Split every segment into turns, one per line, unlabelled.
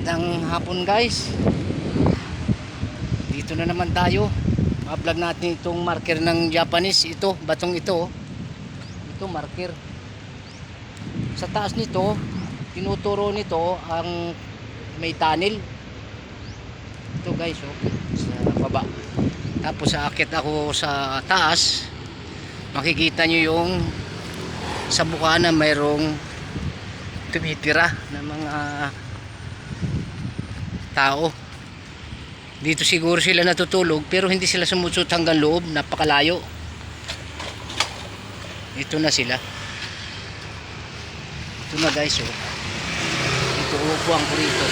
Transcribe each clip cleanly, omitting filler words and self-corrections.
Magandang hapon guys. Dito na naman tayo. Ma-vlog natin itong marker ng Japanese. Ito, batong ito. Ito marker. Sa taas nito, tinuturo nito ang may tunnel. Ito guys, oh, sa baba. Tapos sa akit ako sa taas, makikita nyo yung sa bukana mayroong tumitira na mga tao. Dito siguro sila natutulog pero hindi sila sumusot hanggang loob, napakalayo. Ito na sila. Ito na guys, oh. Ito upuan ko rito.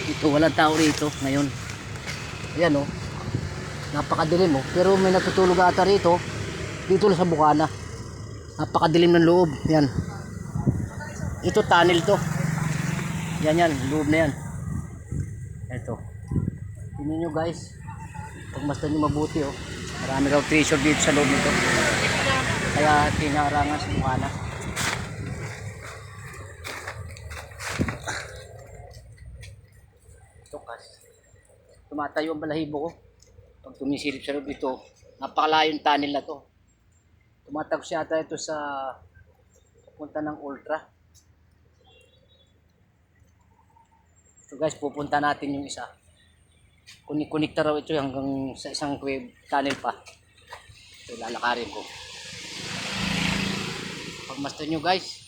Ito walang tao rito ngayon. Ayan, oh. Napakadilim, oh. Pero may natutulog ata rito. Dito lang sa bukana. Napakadilim ng loob. Yan. Ito tunnel to. Yan, loob na yan. Ito. Tingnan nyo guys. Pagmasdan nyo mabuti, oh. Marami raw treasure dito sa loob nito. Kaya tinarangan sa bukana. Ito kas. Tumatayo ang balahibo ko. Pag tumisilip sa loob ito, napakalayong tunnel na to. Tumatagos yata ito sa pupunta ng Ultra. So guys, pupunta natin yung isa. Kunikta raw ito hanggang sa isang wave tunnel pa. So lalakarin ko. Pagmasdan nyo guys,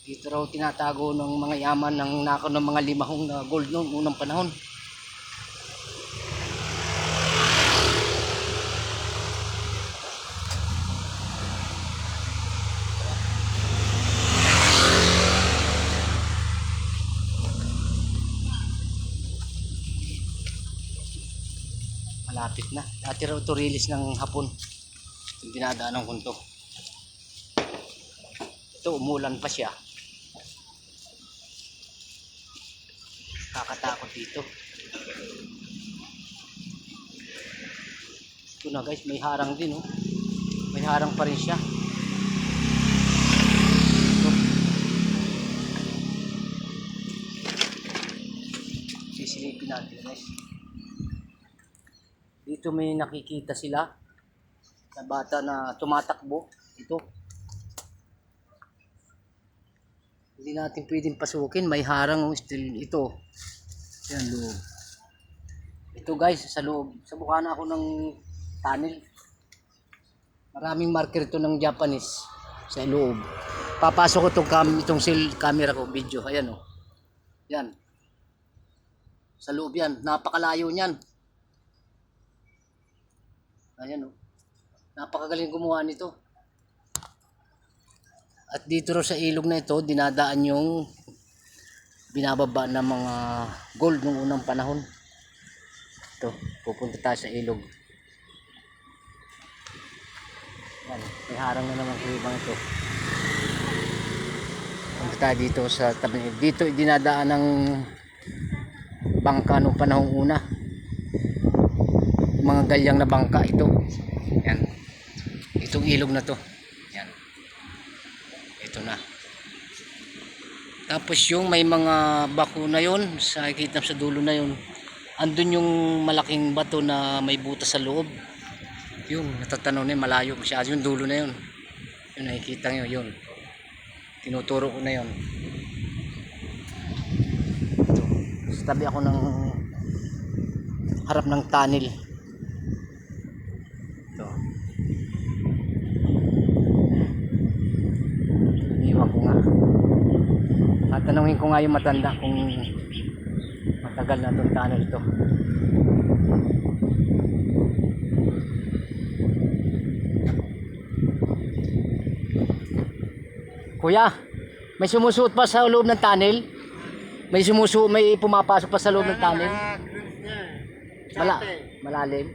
dito raw tinatago ng mga yaman ng nakaw ng mga limahong na gold noong unang panahon. Malapit na. Dati raw ito release ng hapon. Yung dinadaanan ko ito. Ito umulan pa siya. Kakatakot dito. Ito na guys, may harang din, oh. May harang pa rin siya. Ito. Sisilipin natin guys. Dito may nakikita sila na bata na tumatakbo. Ito. Hindi natin pwedeng pasukin. May harang, oh, still ito. Yan loob. Ito guys, sa loob. Sa bukana ako ng tunnel. Maraming marker ito ng Japanese sa loob. Papasok ko itong camera ko, video. Ayan, oh. Yan. Sa loob yan. Napakalayo niyan. Ayan, oh. Napakagaling gumawa nito. At dito raw sa ilog na ito, dinadaan yung binababa ng mga gold nung unang panahon. Ito, pupunta tayo sa ilog. Yan, may harang na naman sa ibang ito. Punta tayo dito sa tabi. Dito dinadaan ng bangka nung panahong una. Mga galyang na bangka ito. Yan. Itong ilog na to. Yan. Ito na. Tapos yung may mga bako na yon, sa nakikita sa dulo na yon. Andun yung malaking bato na may butas sa loob. Yung natatanaw na yun, malayo masyado yung dulo na yon. Yung nakikita nyo yun. Tinuturo ko na yon. Ito. Sa tabi ako ng harap ng tunnel. Iwan ko nga. Tatanungin ko nga yung matanda kung matagal na itong tunnel ito. Kuya, may sumusuot pa sa loob ng tunnel? May pumapasok pa sa loob ng tunnel? Malalim?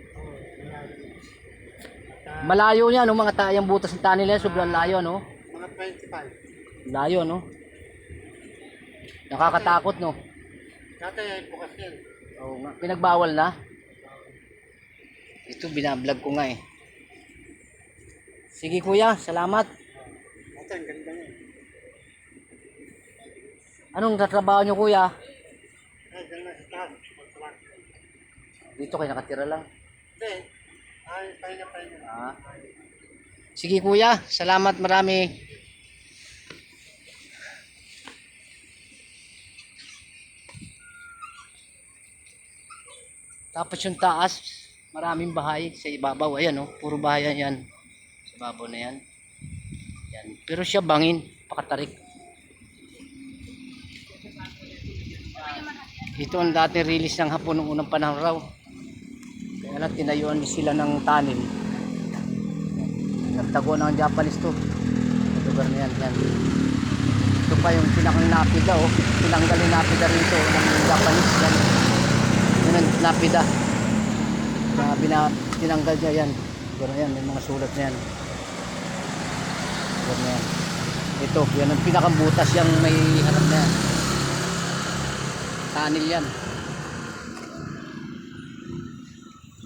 Malayo niya, no? Mga tayang butas ng tunnel yan, sobrang layo, no?
Mga 25.
Layo, no? Nakakatakot, no?
Dati ay bukas yan.
Oo nga. Pinagbawal na? Ito, binablog ko nga eh. Sige kuya, salamat.
Ito, ang ganda niya.
Anong tatrabaho nyo kuya?
Ay, dyan na sa taas. Magsamak.
Dito kayo nakatira lang.
Hindi. Ay, pahinga.
Ah. Sige kuya, salamat marami. Tapos yung taas, maraming bahay sa ibabaw. Ayan oh, puro bahay yan. Sa ibabaw na yan. Yan. Pero siya bangin, pakatarik. Ito ang dati release ng Hapon noong unang panahon raw. Kaya lang tinayuan sila ng tunnel. Nagtago ng Japanese to. Sa lugar na yan, yan. Ito pa yung pinakang napida oh. Tinanggal yung napida rito ng Japanese. Yan. Yan ang napida. Tinanggal niya yan. Lugar na yan, may mga sulat na yan. Lugar na yan. Ito, yan ang pinakang butas yung may harap na yan. Tunnel yan.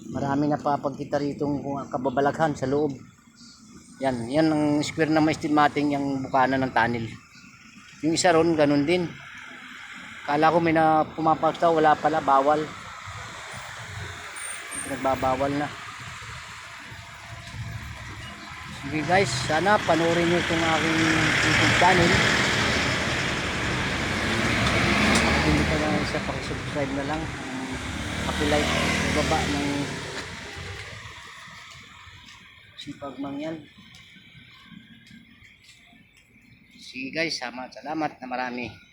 Marami na papagkita rito kung kababalaghan sa loob. Yan ang square na may estimating yung bukana ng tunnel. Yung isa ron, ganun din. Kala ko may na pumapagta, wala pala, bawal. Nagbabawal na. Sige guys, sana panoorin nyo itong aking YouTube channel. Hindi ka lang isa, pakisubscribe na lang. Paki-like sa baba ng Sipag Mangyan. Sige guys, salamat na marami.